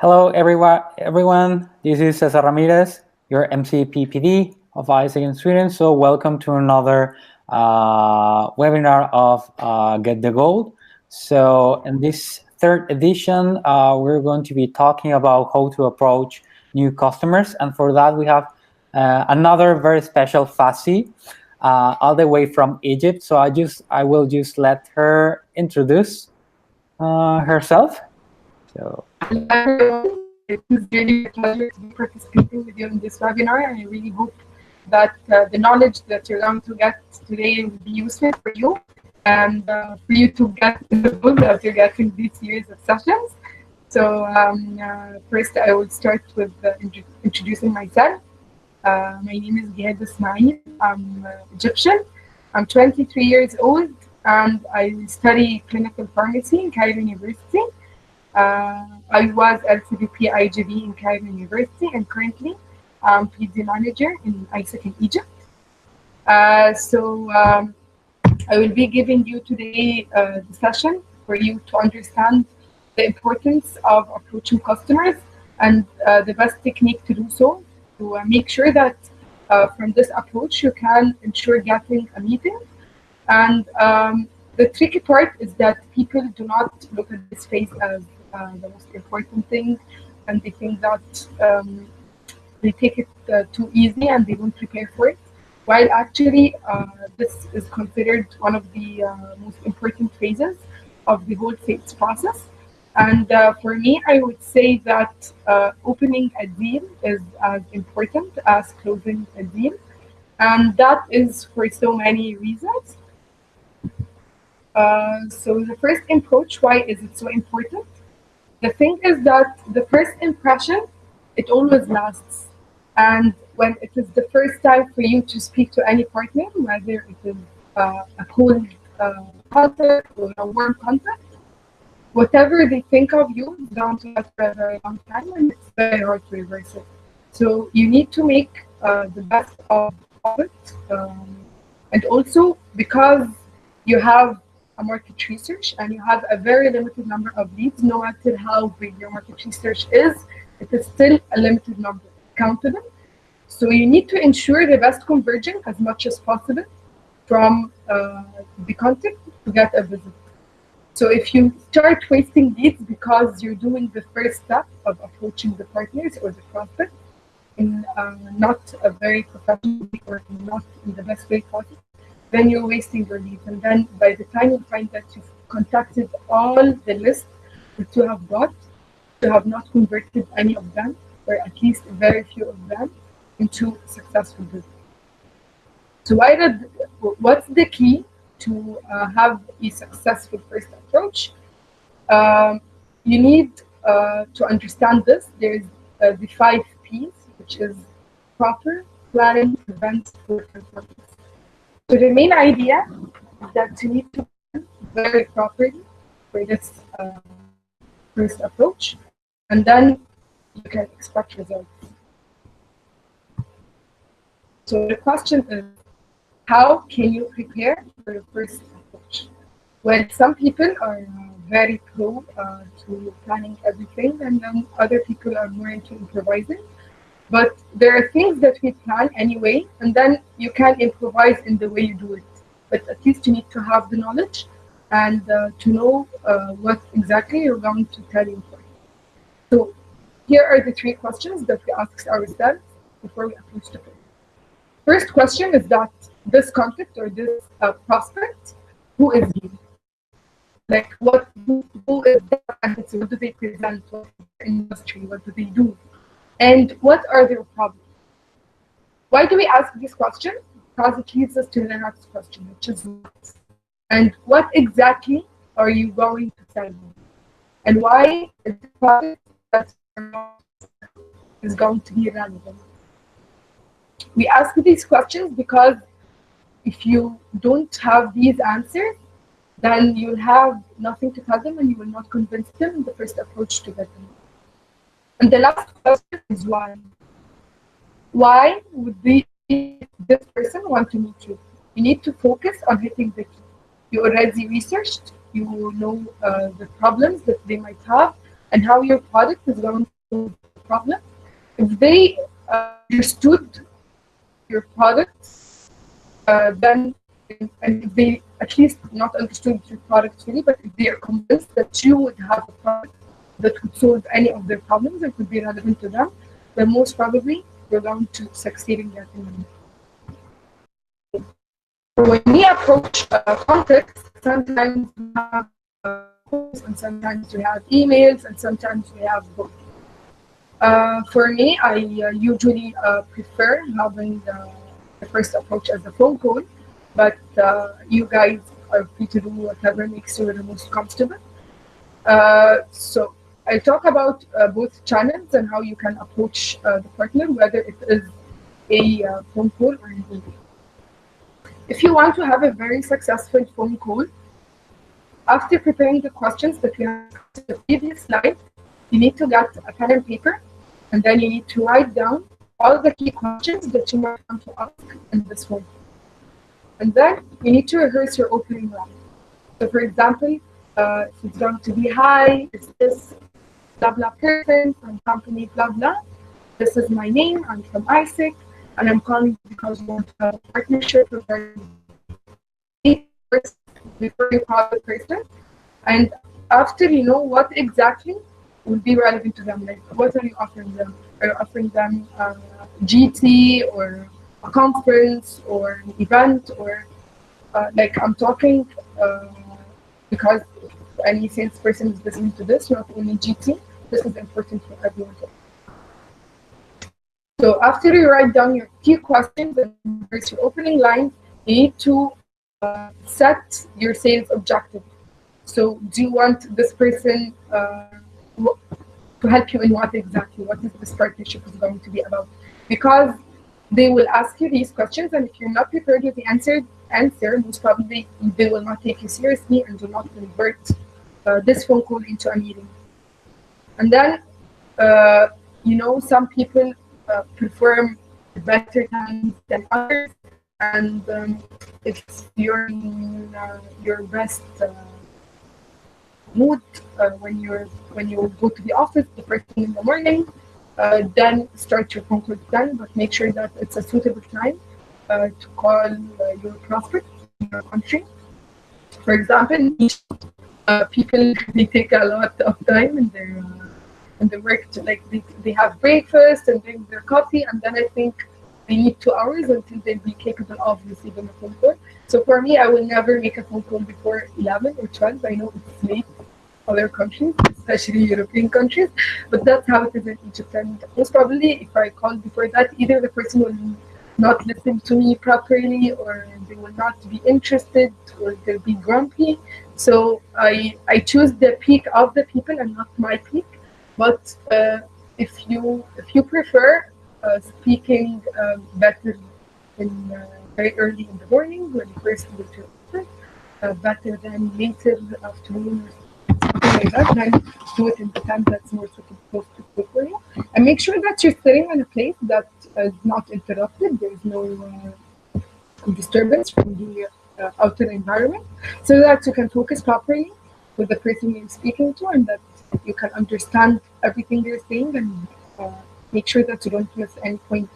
Hello, everyone. This is Cesar Ramirez, your MCPPD of ISEC in Sweden. So welcome to another webinar of Get the Gold. So in this third edition, we're going to be talking about how to approach new customers. And for that, we have another very special Fassi, all the way from Egypt. So I will just let her introduce herself. So. Hello everyone, it was really a pleasure to be participating with you in this webinar, and I really hope that the knowledge that you're going to get today will be useful for you and for you to get the goal that you're getting this series of sessions. So first I will start with introducing myself. My name is Gihad Ismail. I'm Egyptian. I'm 23 years old and I study clinical pharmacy in Cairo University. I was LCBP IGB in Cairo University, and currently I'm PD manager in ISEC in Egypt. I will be giving you today the session for you to understand the importance of approaching customers and the best technique to do so, to make sure that from this approach you can ensure getting a meeting. And the tricky part is that people do not look at this phase as the most important thing, and they think that they take it too easy and they don't prepare for it, while actually this is considered one of the most important phases of the whole sales process. And for me, I would say that opening a deal is as important as closing a deal, and that is for so many reasons. So the first approach, why is it so important? The thing is that the first impression, it always lasts. And when it is the first time for you to speak to any partner, whether it is a cold contact or a warm contact, whatever they think of you is going to last for a very long time, and it's very hard to reverse it. So you need to make the best of it. And also because you have a market research and you have a very limited number of leads, no matter how big your market research is, it is still a limited number, countable. So you need to ensure the best conversion as much as possible from the contact to get a visit. So if you start wasting leads because you're doing the first step of approaching the partners or the prospect in not a very professional way or not in the best way possible, then you're wasting your leads. And then by the time you find that you've contacted all the list that you have got, you have not converted any of them, or at least very few of them, into successful business. So what's the key to have a successful first approach? You need to understand this. There's the 5 P's, which is proper, planning, prevent, support, and performance. So the main idea is that you need to plan very properly for this first approach, and then you can expect results. So the question is, how can you prepare for the first approach? Well, some people are very pro to planning everything, and then other people are more into improvising. But there are things that we plan anyway, and then you can improvise in the way you do it. But at least you need to have the knowledge and to know what exactly you're going to tell your employee. So here are the 3 questions that we ask ourselves before we approach the person. First question is that this contact or this prospect, who is he? Like who is their identity? What do they present? What is their industry? What do they do? And what are their problems? Why do we ask this question? Because it leads us to the next question, which is what? And what exactly are you going to sell them? And why is the product that is going to be relevant? We ask these questions because if you don't have these answers, then you'll have nothing to tell them and you will not convince them in the first approach to get them. And the last question is why? Why would this person want to meet you? You need to focus on hitting the key. You already researched, you know the problems that they might have, and how your product is going to solve the problem. If they understood your product, then, and if they at least not understood your product fully, but if they are convinced that you would have a product that would solve any of their problems and could be relevant to them, then most probably you're going to succeed in getting them. When we approach context, sometimes we have calls, and sometimes we have emails, and sometimes we have both. For me, I usually prefer having the first approach as a phone call, but you guys are free to do whatever makes you the most comfortable. So I'll talk about both channels and how you can approach the partner, whether it is a phone call or an email. If you want to have a very successful phone call, after preparing the questions that we have in the previous slide, you need to get a pen and paper, and then you need to write down all the key questions that you might want to ask in this phone call. And then you need to rehearse your opening line. So for example, if it's going to be, hi, is this blah blah person from company blah blah. This is my name, I'm from ISIC, and I'm calling because we want to have a partnership regarding before you call the person. And after you know what exactly will be relevant to them, like what are you offering them? Are you offering them GT or a conference or an event, or like I'm talking because any salesperson is listening to this, not only GT. This is important for everyone. So after you write down your key questions and rehearse your opening lines, you need to set your sales objective. So do you want this person to help you in what exactly? What is this partnership is going to be about? Because they will ask you these questions, and if you're not prepared with the answer, most probably they will not take you seriously and do not convert this phone call into a meeting. And then, some people perform better times than others, and if you're in your best mood when you go to the office the first thing in the morning, then start your phone call then, but make sure that it's a suitable time to call your prospect in your country. For example, people, they take a lot of time in their work to, like, they have breakfast and drink their coffee, and then I think they need 2 hours until they'll be capable of receiving a phone call. So for me, I will never make a phone call before 11 or 12. I know it's late in other countries, especially European countries, but that's how it is in Egypt. And most probably, if I call before that, either the person will not listen to me properly, or they will not be interested, or they'll be grumpy. So I choose the peak of the people and not my peak. But if you prefer speaking better in very early in the morning when you first go to office, better than later afternoon or something like that, then do it in the time that's more suitable for you. And make sure that you're sitting in a place that is not interrupted. There's no disturbance from the outer environment, so that you can focus properly with the person you're speaking to, and that you can understand everything they're saying, and make sure that you don't miss any point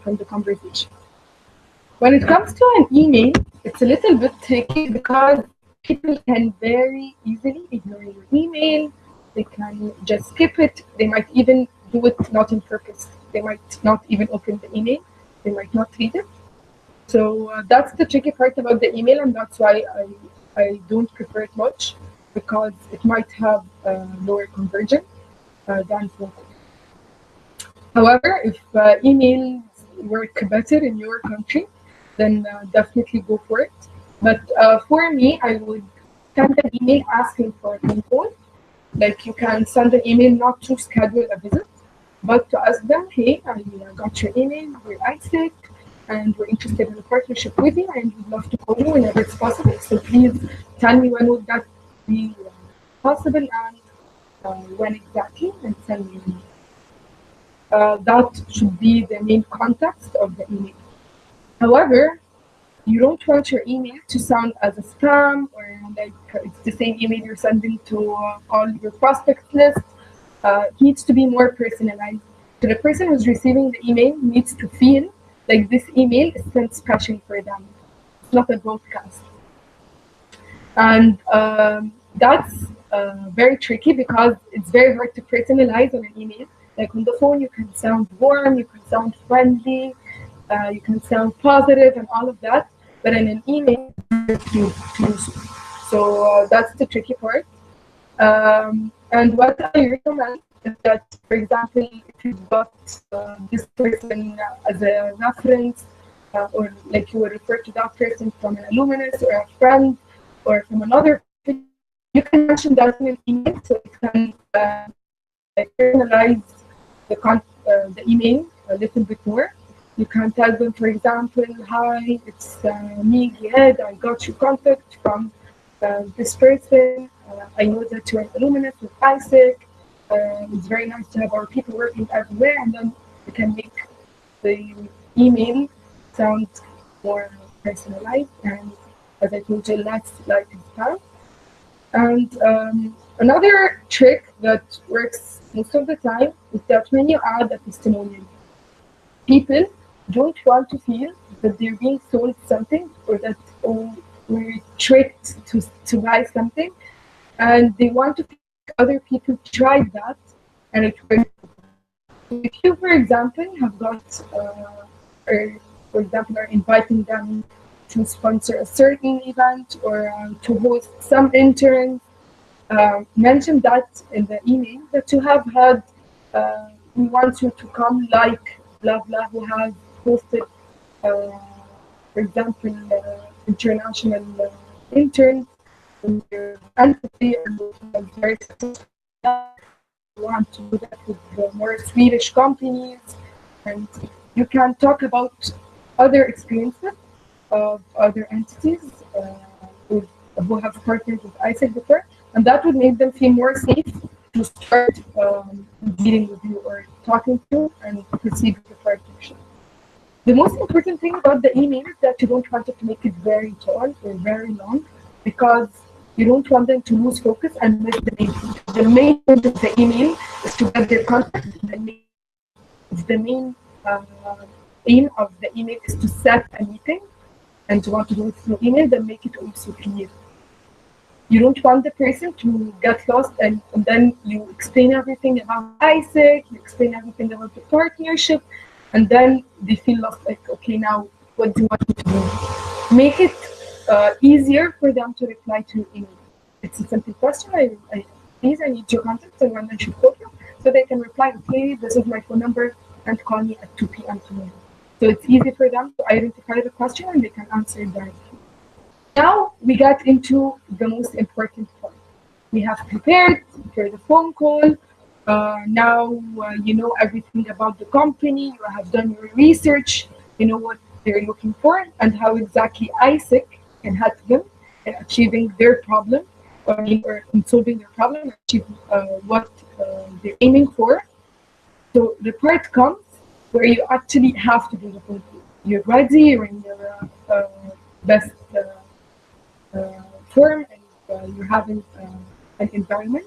from the conversation. When it comes to an email, it's a little bit tricky because people can very easily ignore your email. They can just skip it. They might even do it not on purpose. They might not even open the email. They might not read it. So that's the tricky part about the email, and that's why I don't prefer it much, because it might have lower conversion than phone call. However, if emails work better in your country, then definitely go for it. But for me, I would send an email asking for a phone call. Like, you can send an email not to schedule a visit, but to ask them, hey, I got your email, we're ISIC, and we're interested in a partnership with you, and we'd love to call you whenever it's possible. So please tell me when would that be possible, and when exactly, and send me an email. That should be the main context of the email. However, You don't want your email to sound as a spam or like it's the same email you're sending to all your prospect list. It needs to be more personalized. So the person who's receiving the email needs to feel like this email is sent special for them. It's not a broadcast. And that's very tricky because it's very hard to personalize on an email. Like on the phone, you can sound warm, you can sound friendly, you can sound positive and all of that. But in an email, you use. So that's the tricky part. And what I recommend is that, for example, if you've got this person as a reference, or like you would refer to that person from an alumnus or a friend or from another, you can mention that in an email so it can personalize the email a little bit more. You can tell them, for example, hi, it's me, Giyad. I got your contact from this person. I know that you're an alumnus with ISEC. It's very nice to have our people working everywhere, and then you can make the email sound more personalized and, as I told you, less like spam. And another trick that works most of the time is that when you add a testimonial, people don't want to feel that they're being sold something or that we're tricked to buy something, and they want to think other people tried that and it worked. So if you, for example, have got, or for example, are inviting them to sponsor a certain event or to host some interns, mention that in the email that you have had, we want you to come like blah blah who has hosted, for example, international interns in your entity and was very successful. You want to do that with more Swedish companies, and you can talk about other experiences of other entities who have partnered with ISEC before, and that would make them feel more safe to start dealing with you or talking to you and proceed with the partnership. The most important thing about the email is that you don't want it to make it very tall or very long, because you don't want them to lose focus and miss the main thing. The main point of the email is to get their contact. The main aim of the email is to set a meeting, and to want to do it through email, then make it also clear. You don't want the person to get lost and then you explain everything about ISEC, you explain everything about the partnership, and then they feel lost, like, okay, now what do you want me to do? Make it easier for them to reply to your email. It's a simple question. Please, I need your contact and when I should call you. So they can reply, okay, this is my phone number and call me at 2 p.m. tomorrow. So it's easy for them to identify the question and they can answer it directly. Now we get into the most important part. We have prepared for the phone call. Now you know everything about the company. You have done your research. You know what they're looking for and how exactly ISEC can help them in achieving their problem or in solving their problem, achieve what they're aiming for. So the part comes where you actually have to do the phone call. You're ready. You're in your best form, and you're having an environment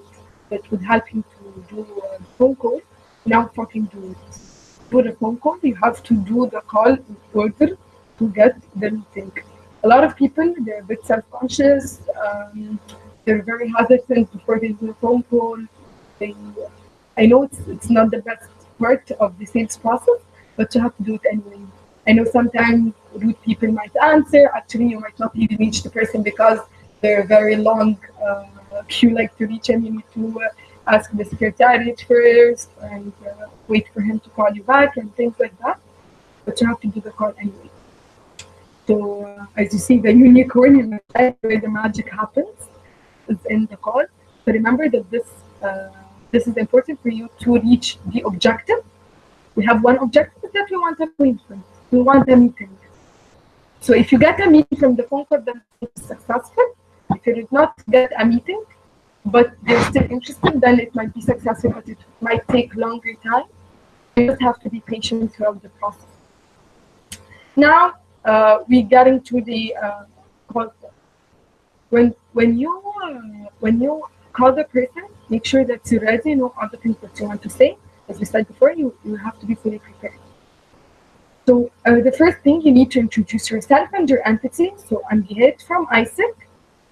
that would help you to do a phone call. Now fucking do it. Do the phone call. You have to do the call in order to get the meeting. A lot of people, they're a bit self-conscious. They're very hesitant before they do a phone call. I know it's not the best part of the sales process, but you have to do it anyway. I know sometimes rude people might answer. Actually, you might not even reach the person because they're very long. If you like to reach him, you need to ask the secretariat first and wait for him to call you back and things like that. But you have to do the call anyway. So as you see, the unicorn in the side where the magic happens is in the call. So remember that this is important for you to reach the objective. We have one objective that we want a appointment. We want a meeting. So if you get a meeting from the phone call, then it's successful. If you did not get a meeting, but they're still interested, then it might be successful, but it might take longer time. You just have to be patient throughout the process. Now, we get into the call. When you call the person, make sure that you already know all the things that you want to say. As we said before, you have to be fully prepared. So the first thing, you need to introduce yourself and your entity. So I'm Gihit from ISIC,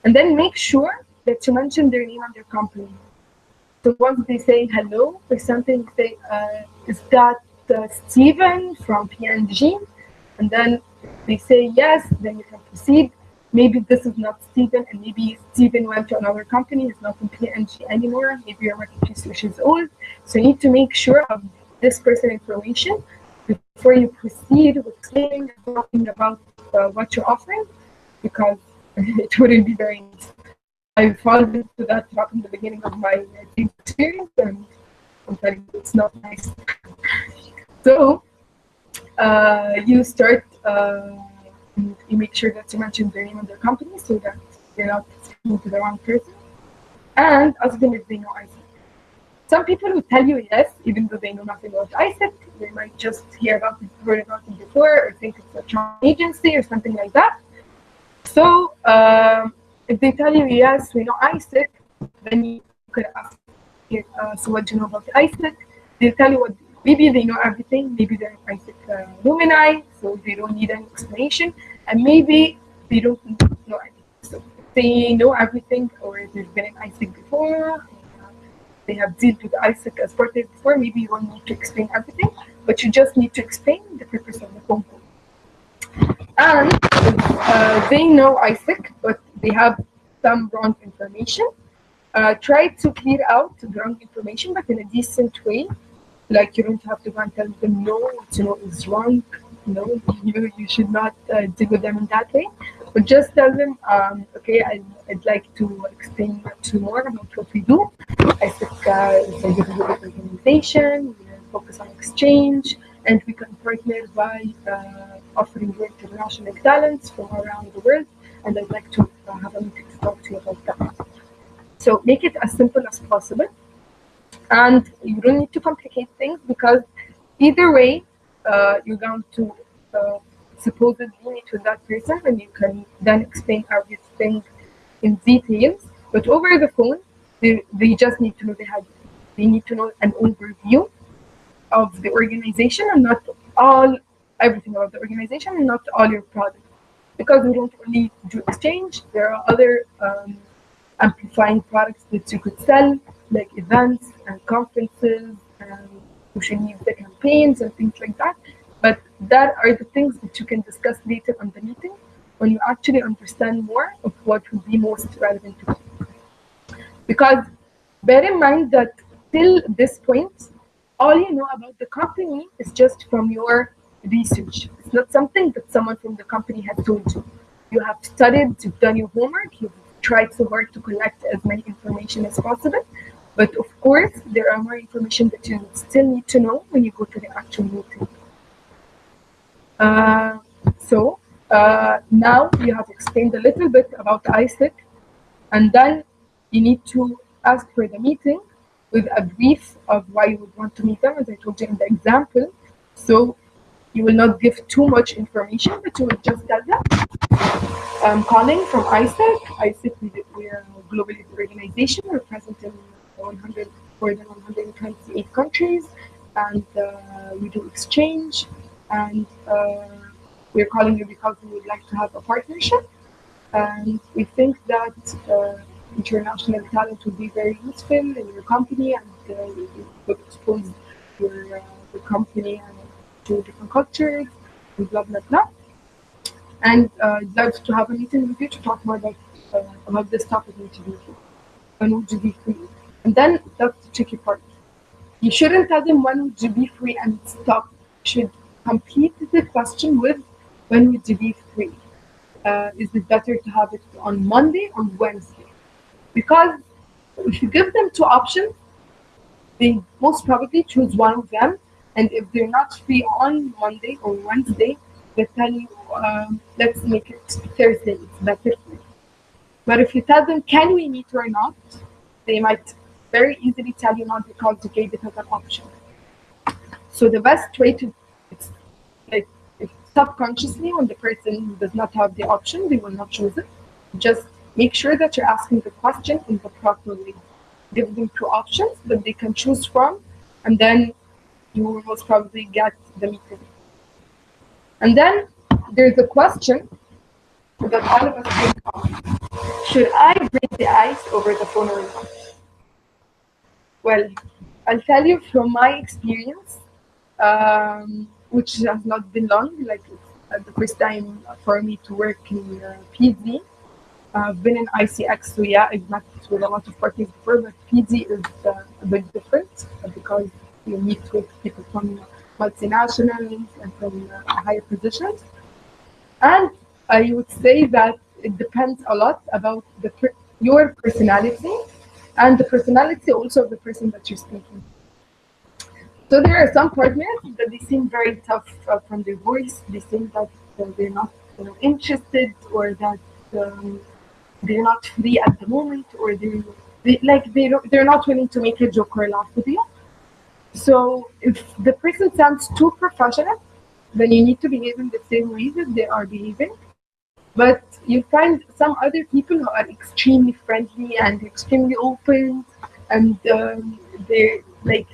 and then make sure that you mention their name and their company. So once they say hello or something, say, is that Stephen from PNG? And then if they say yes, then you can proceed. Maybe this is not Stephen, and maybe Stephen went to another company, he's not in PNG anymore. Maybe you're working 6 years old. So you need to make sure of this person information before you proceed with explaining and talking about what you're offering, because it wouldn't be very nice. I fall into that trap in the beginning of my experience, and I'm telling you, it's not nice. So you start, you make sure that you mention their name and their company so that you're not speaking to the wrong person. And ask them if they know ISIC. Some people will tell you yes, even though they know nothing about ISIC. They might just heard about it before, or think it's a Trump agency or something like that. So if they tell you yes, we know ISIC, then you could ask, so what do you know about ISIC? They'll tell you what. Maybe they know everything. Maybe they're ISIC alumni, so they don't need any explanation. And maybe they don't know anything. So if they know everything, or they've been in ISIC before, they have dealt with ISIC as part of before, maybe you don't need to explain everything, but you just need to explain the purpose of the phone call. And they know ISIC, but they have some wrong information. Try to clear out the wrong information, but in a decent way. Like, you don't have to go and tell them no, what you know is wrong. No, you should not deal with them in that way. But just tell them, okay, I'd like to explain to you more about what we do. ISIC is a good organization. We focus on exchange, and we can partner by offering you international talents from around the world. And I'd like to have a meeting to talk to you about that. So make it as simple as possible. And you don't need to complicate things, because either way, you're going to supposedly meet with that person, and you can then explain everything in details. But over the phone, they just need to know they need to know an overview of the organization, and not everything about the organization, and not all your products. Because we don't only do exchange, there are other amplifying products that you could sell, like events and conferences and social media campaigns and things like that. But that are the things that you can discuss later on the meeting, when you actually understand more of what would be most relevant to you. Because bear in mind that till this point, all you know about the company is just from your research. It's not something that someone from the company has told you. You have studied, you've done your homework, you've tried so hard to collect as many information as possible. But of course, there are more information that you still need to know when you go to the actual meeting. So now you have explained a little bit about ISIC, and then you need to ask for the meeting with a brief of why you would want to meet them, as I told you in the example. So you will not give too much information, but you will just tell them, I'm calling from ISIC. ISIC, we are a global organization. We're present in more than 128 countries, and we do exchange. And we're calling you because we would like to have a partnership. And we think that international talent would be very useful in your company, and you would expose your company to different cultures, and blah, blah, blah. And I'd like to have a meeting with you to talk more about this topic in interview. When would you be free? And then that's the tricky part. You shouldn't tell them when would you be free and stop. You should complete the question with when would you be free. Is it better to have it on Monday or Wednesday? Because if you give them two options, they most probably choose one of them. And if they're not free on Monday or Wednesday, they tell you, let's make it Thursday, it's better for you. But if you tell them, can we meet or not, they might very easily tell you not, because you gave it as an option. So the best way to, it's like, if subconsciously, when the person does not have the option, they will not choose it. Just make sure that you're asking the question in the proper way. Give them two options that they can choose from, and then you will most probably get the meeting. And then there's a question that all of us think of. Should I break the ice over the phone or not? Well, I'll tell you from my experience, which has not been long, like the first time for me to work in PD. I've been in ICX, so yeah, I've met with a lot of parties before, but PD is a bit different because you meet with people from multinationals and from higher positions. And I would say that it depends a lot about your personality and the personality also of the person that you're speaking. So there are some partners that they seem very tough from their voice. They seem that they're not interested, or that they're not free at the moment, or they're not willing to make a joke or laugh with you. So if the person sounds too professional, then you need to behave in the same way that they are behaving. But you find some other people who are extremely friendly and extremely open, and they're like,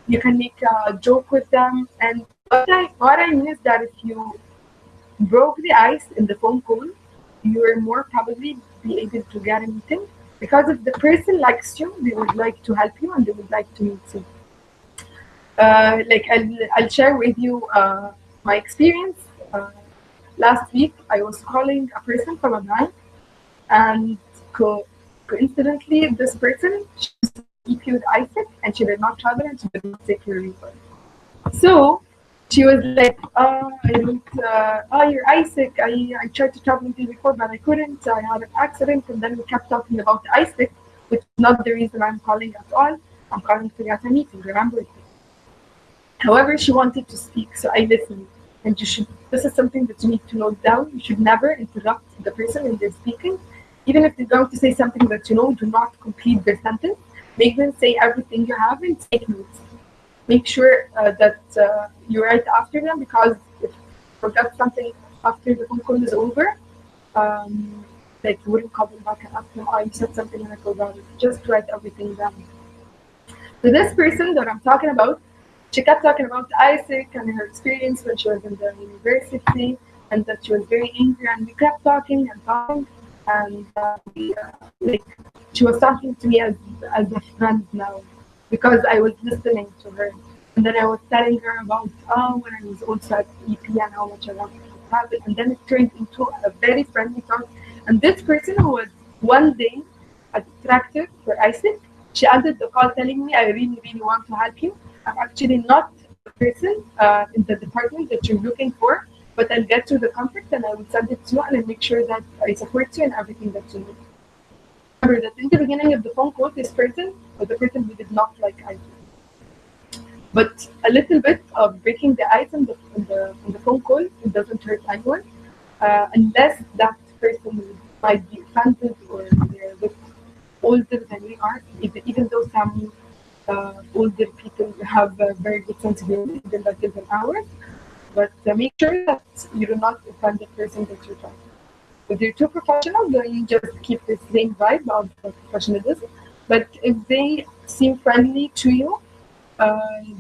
you can make a joke with them. And what I mean is that if you broke the ice in the phone call, you're more probably be able to get a meeting, because if the person likes you, they would like to help you and they would like to meet you. Like I'll share with you my experience. Last week, I was calling a person from a bank, and coincidentally, this person, she was EP with Isaac, and she did not travel and she did not take her refund. So she was like, you're Isaac. I tried to travel with you before, but I couldn't. I had an accident, and then we kept talking about Isaac, which is not the reason I'm calling at all. I'm calling to get a meeting, remember it. However, she wanted to speak, so I listened. And this is something that you need to note down. You should never interrupt the person when they're speaking. Even if they're going to say something that you know, do not complete their sentence. Make them say everything you have and take notes. Make sure that you write after them, because if you forget something after the phone call is over, like you wouldn't call them back and ask them, you said something and I forgot it. Just write everything down. So this person that I'm talking about, she kept talking about Isaac and her experience when she was in the university, and that she was very angry. And we kept talking and talking, and like she was talking to me as a friend now, because I was listening to her. And then I was telling her about when I was also at EP and how much I wanted to travel. And then it turned into a very friendly talk. And this person who was one day attractive for Isaac, she ended the call telling me, I really, really want to help you. I'm actually not the person in the department that you're looking for, but I'll get you the contact and I will send it to you, and I'll make sure that I support you in everything that you need. Remember that in the beginning of the phone call, this person was the person who did not like Isaac. But a little bit of breaking the ice in the phone call, it doesn't hurt anyone, unless that person might be offended or they're a bit older than we are, even though some older people have a very good sense of humor, even that is an hour. But make sure that you do not offend the person that you're talking. If they're too professional, then just keep the same vibe of professionalism. But if they seem friendly to you,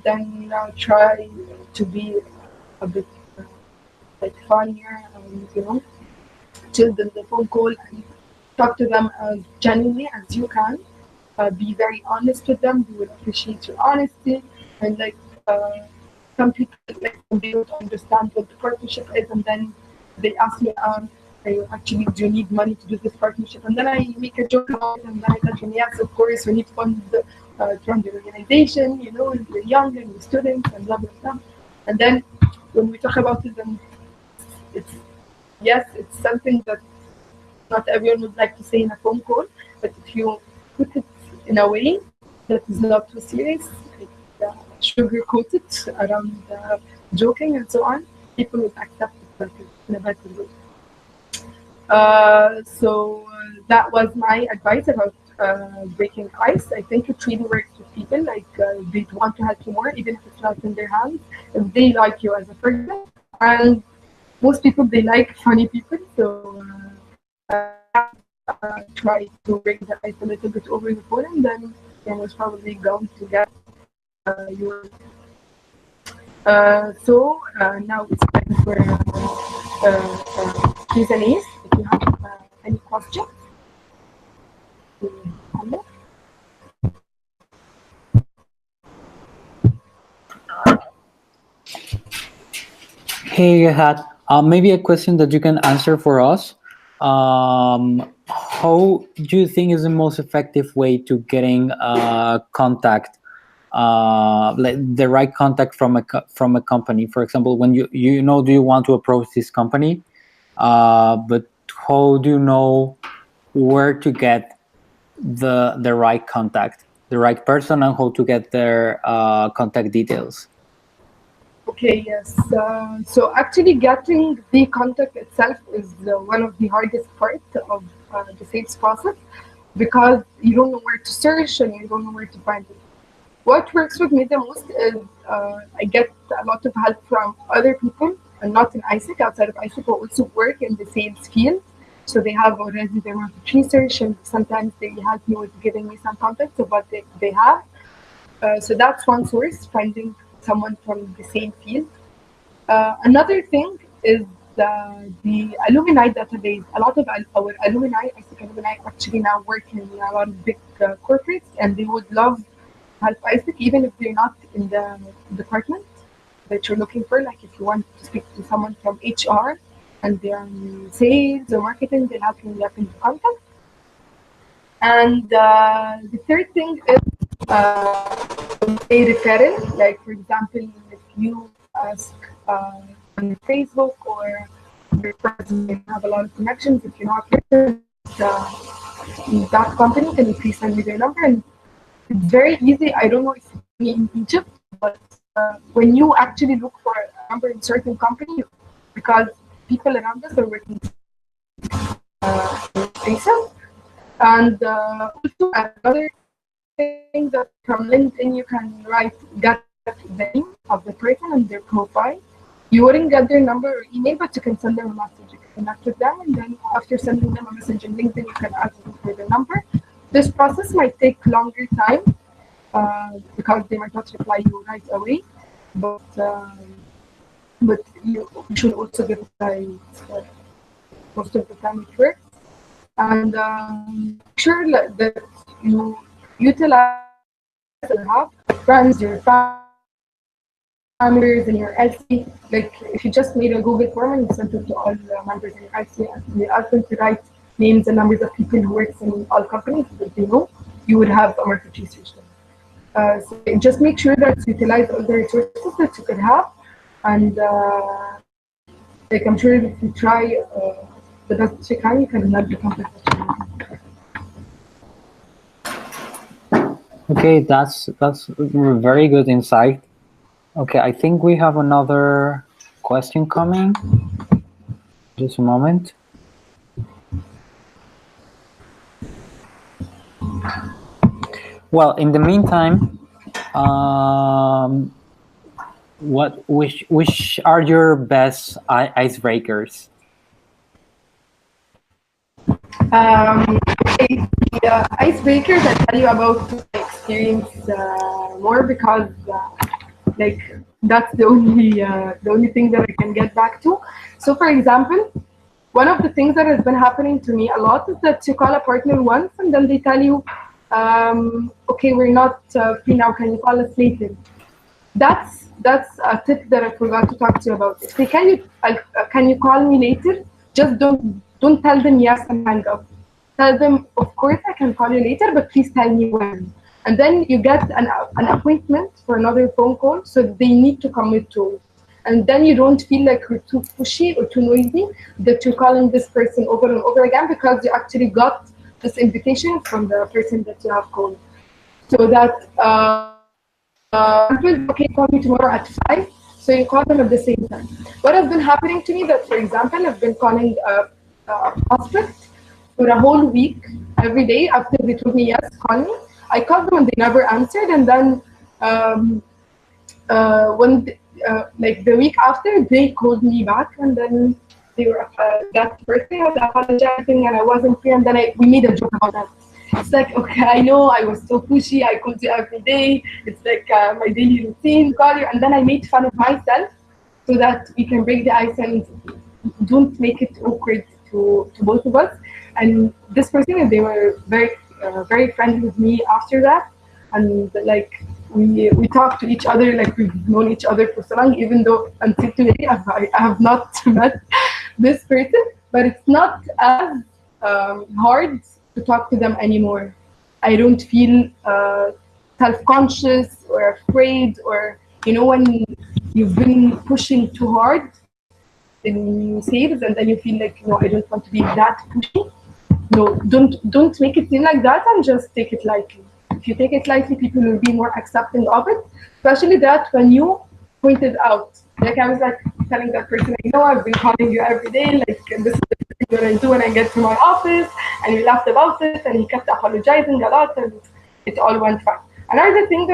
then try to be a bit like funnier, chill in the phone call and talk to them as genuinely as you can. Be very honest with them. They will appreciate your honesty. And like some people, like they don't understand what the partnership is, and then they ask me, actually, do you need money to do this partnership? And then I make a joke about it, and then I tell them, yes, of course, we need funds from the organization. We're young and we're students and blah blah blah. And then when we talk about it, then it's something that not everyone would like to say in a phone call, but if you put it in a way that is not too serious, like sugarcoat it around joking and so on, people would accept it better, in a better way. So that was my advice about breaking ice. I think it really works with people. Like they want to help you more, even if it's not in their hands. If they like you as a person, and most people, they like funny people, so try to bring the ice a little bit over the phone, and then you're most probably going to get your. Now it's time for Q&As. If you have any questions, comment. Hey, Hat. Maybe a question that you can answer for us. How do you think is the most effective way to getting contact, like the right contact from a company? For example, when you know, do you want to approach this company, but how do you know where to get the right contact, the right person, and how to get their contact details? Okay, yes. So actually getting the contact itself is one of the hardest parts of the sales process, because you don't know where to search and you don't know where to find it. What works with me the most is I get a lot of help from other people, and not in ISIC, outside of ISIC, but also work in the sales field. So they have already their market research, and sometimes they help me with giving me some context of what they have. So that's one source, finding someone from the same field. Another thing is the alumni database. A lot of our alumni, ISIC alumni, actually now work in a lot of big corporates, and they would love help ISIC, even if they're not in the department that you're looking for. Like if you want to speak to someone from HR and they're in sales or marketing, they'll help you get into contact. And the third thing is a referral. Like, for example, if you ask on Facebook or your person may have a lot of connections, if you're not working that company, can you please send me their number? And it's very easy. I don't know if it's in Egypt, but when you actually look for a number in certain company, because people around us are working places. And also another thing that from LinkedIn you can get the name of the person and their profile. You wouldn't get their number or email, but you can send them a message. You can connect with them, and then after sending them a message in LinkedIn, you can ask them for the number. This process might take longer time because they might not reply you right away, but you should also get replies most of the time it works. And sure that you utilize or have friends, your members in your LC. Like if you just made a Google form and you sent it to all the members in your LC, and you ask them to write names and numbers of people who works in all companies that they know, you would have a market research them. So just make sure that you utilize all the resources that you could have, and like I'm sure if you try the best you can help the company. Okay, that's very good insight. Okay, I think we have another question coming. Just a moment. Well, in the meantime, which are your best icebreakers? The icebreakers I tell you about my experience more, because like that's the only thing that I can get back to. So for example, one of the things that has been happening to me a lot is that you call a partner once and then they tell you, okay, we're not free now, can you call us later? That's a tip that I forgot to talk to you about. If they can you call me later, just don't tell them yes and hang up. Tell them, of course I can call you later, but please tell me when. And then you get an appointment for another phone call, so they need to commit to it. And then you don't feel like you're too pushy or too noisy that you're calling this person over and over again, because you actually got this invitation from the person that you have called. So that, okay, call me tomorrow at 5, so you call them at the same time. What has been happening to me that, for example, I've been calling a prospect for a whole week, every day, after they told me yes, call me. I called them and they never answered, and then when like the week after, they called me back, and then they were that birthday I was apologizing, and I wasn't free, and then we made a joke about that. It's like, okay, I know I was so pushy. I called you every day. It's like my daily routine. Call you, and then I made fun of myself so that we can break the ice and don't make it awkward to both of us. And this person, they were very friendly with me after that, and like we talk to each other like we've known each other for so long, even though until today I have not met this person, but it's not as hard to talk to them anymore. I don't feel self-conscious or afraid, or when you've been pushing too hard in sales, and then you feel like, no, I don't want to be that pushy. No, don't make it seem like that, and just take it lightly. If you take it lightly, people will be more accepting of it, especially that when you pointed out. Like I was like telling that person, I've been calling you every day, like this is the thing that I do when I get to my office, and we laughed about it, and he kept apologizing a lot, and it all went fine. Another thing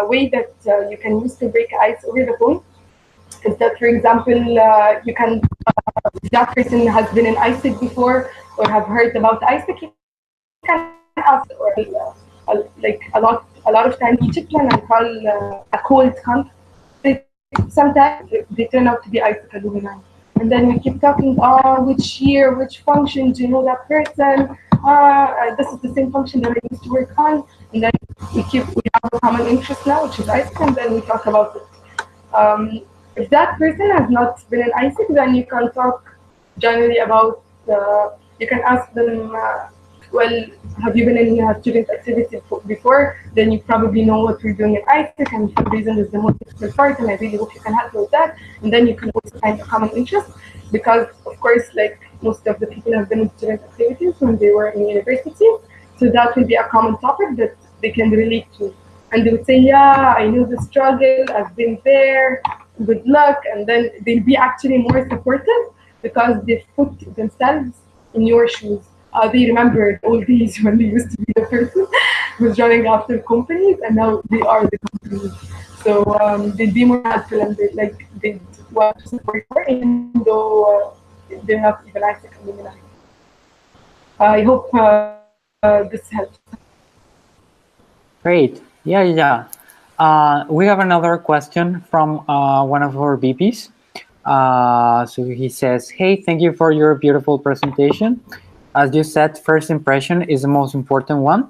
way that you can use to break ice over the phone is that, for example, you can, if that person has been in ISIC before or have heard about ISIC, you can ask, or like a lot of times Egypt when I call a cold conf, sometimes they turn out to be ISIC alumni. And then we keep talking, which year, which function, do you know that person? This is the same function that I used to work on. And then we have a common interest now, which is ISIC, and then we talk about it. If that person has not been in ISIC, then you can talk generally about, you can ask them, well, have you been in student activity before? Then you probably know what we're doing in ISIC, and fundraising is the most difficult part, and I really hope you can help me with that. And then you can also find a common interest, because, of course, like most of the people have been in student activities when they were in university, so that will be a common topic that they can relate to. And they would say, yeah, I know the struggle, I've been there, good luck, and then they'll be actually more supportive because they've put themselves in your shoes. They remember the old days when they used to be the person who was running after companies, and now they are the companies. So they'd be more helpful, and they want to support more, even though they're not even ISIC alumni. I hope this helps. Great. Yeah. We have another question from one of our VPs. So he says, hey, thank you for your beautiful presentation. As you said, first impression is the most important one.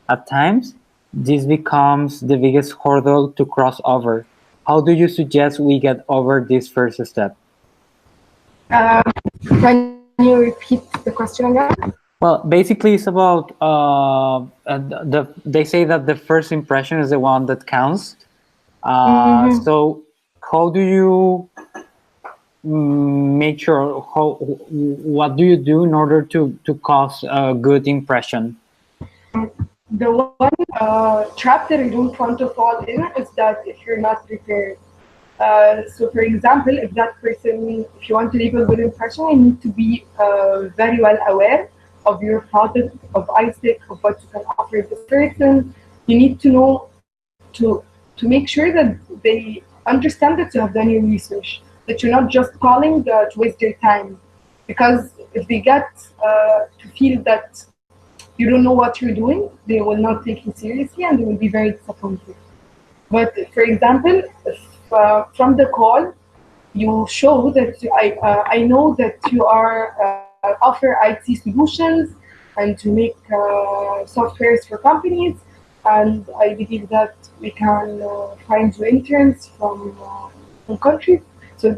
At times, this becomes the biggest hurdle to cross over. How do you suggest we get over this first step? Can you repeat the question again? Well, basically, it's about they say that the first impression is the one that counts. So, how do you make sure? What do you do in order to cause a good impression? The one trap that I don't want to fall in is that if you're not prepared. So, for example, if you want to leave a good impression, you need to be very well aware of your product, of ISIC, of what you can offer this person. You need to know to make sure that they understand that you have done your research, that you're not just calling to waste their time. Because if they get to feel that you don't know what you're doing, they will not take you seriously, and they will be very disappointed. But for example, if from the call, you show that I know that you are offer IT solutions and to make softwares for companies, and I believe that we can find you interns from countries. So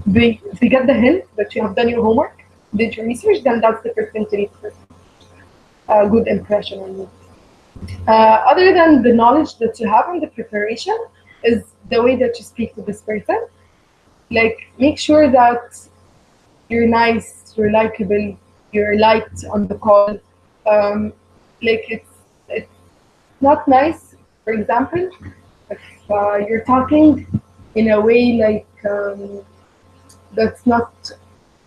if they get the hint that you have done your homework, did your research, then that's the person to leave first. A good impression on you. Other than the knowledge that you have and the preparation, is the way that you speak to this person. Like, make sure that you're nice, you're likable, you're liked on the call. Like, it's not nice, for example, if you're talking in a way like that's not.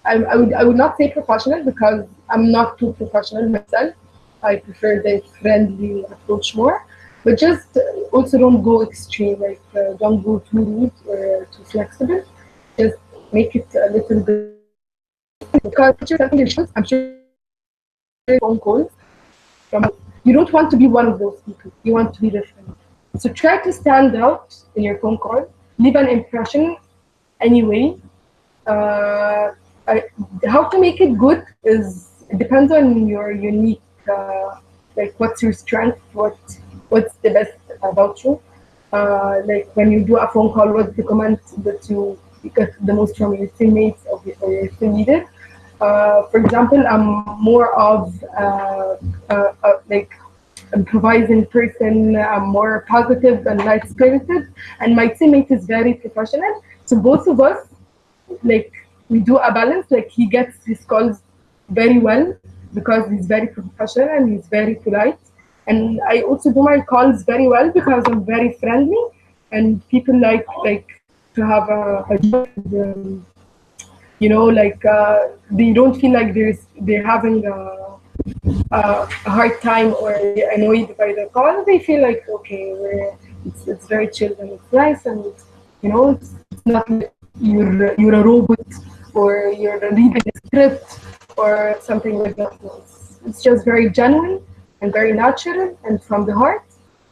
I would not say professional, because I'm not too professional myself. I prefer the friendly approach more. But just also don't go extreme, like don't go too rude or too flexible. Just make it a little bit, because just telling your shoes, I'm sure phone calls from, you don't want to be one of those people. You want to be different. So try to stand out in your phone call, leave an impression anyway. Uh, I, how to make it good is, it depends on your unique, like what's your strength, what's the best about you. Like when you do a phone call, what's the comment that you get the most from your teammates or your team leader? For example, I'm more of like improvising person. I'm more positive and light spirited, and my teammate is very professional. So both of us, like, we do a balance. Like he gets his calls very well because he's very professional and he's very polite, and I also do my calls very well because I'm very friendly, and people like to have a joke. Like they don't feel like they're having a hard time or they're annoyed by the call. They feel like, okay, it's very chill and it's nice, and it's not like you're a robot or you're reading a script or something like that. No, it's just very genuine and very natural and from the heart.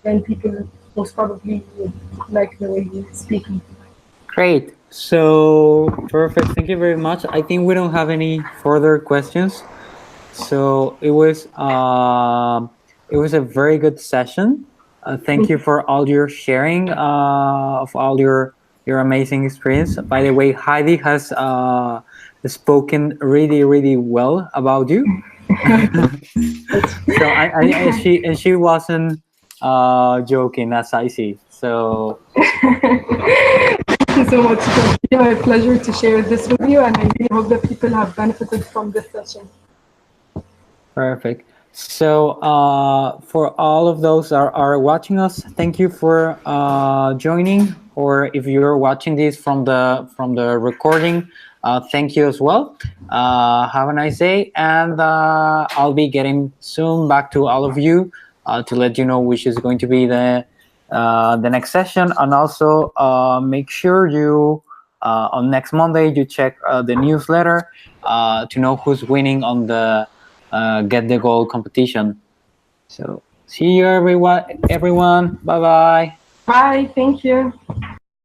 Then people most probably would like the way you're speaking. Great. So perfect. Thank you very much. I think we don't have any further questions. So it was a very good session. Thank you for all your sharing of all your amazing experience. By the way, Heidi has spoken really, really well about you. So she wasn't joking, as I see. So thank you so much. It's my pleasure to share this with you, and I really hope that people have benefited from this session. perfect. So for all of those that are watching us, thank you for joining. Or if you're watching this from the recording, thank you as well. Have a nice day, and I'll be getting soon back to all of you to let you know which is going to be the next session, and also make sure you on next Monday you check the newsletter to know who's winning on the Get the Goal competition. So see you everyone. Bye bye. Bye. Thank you.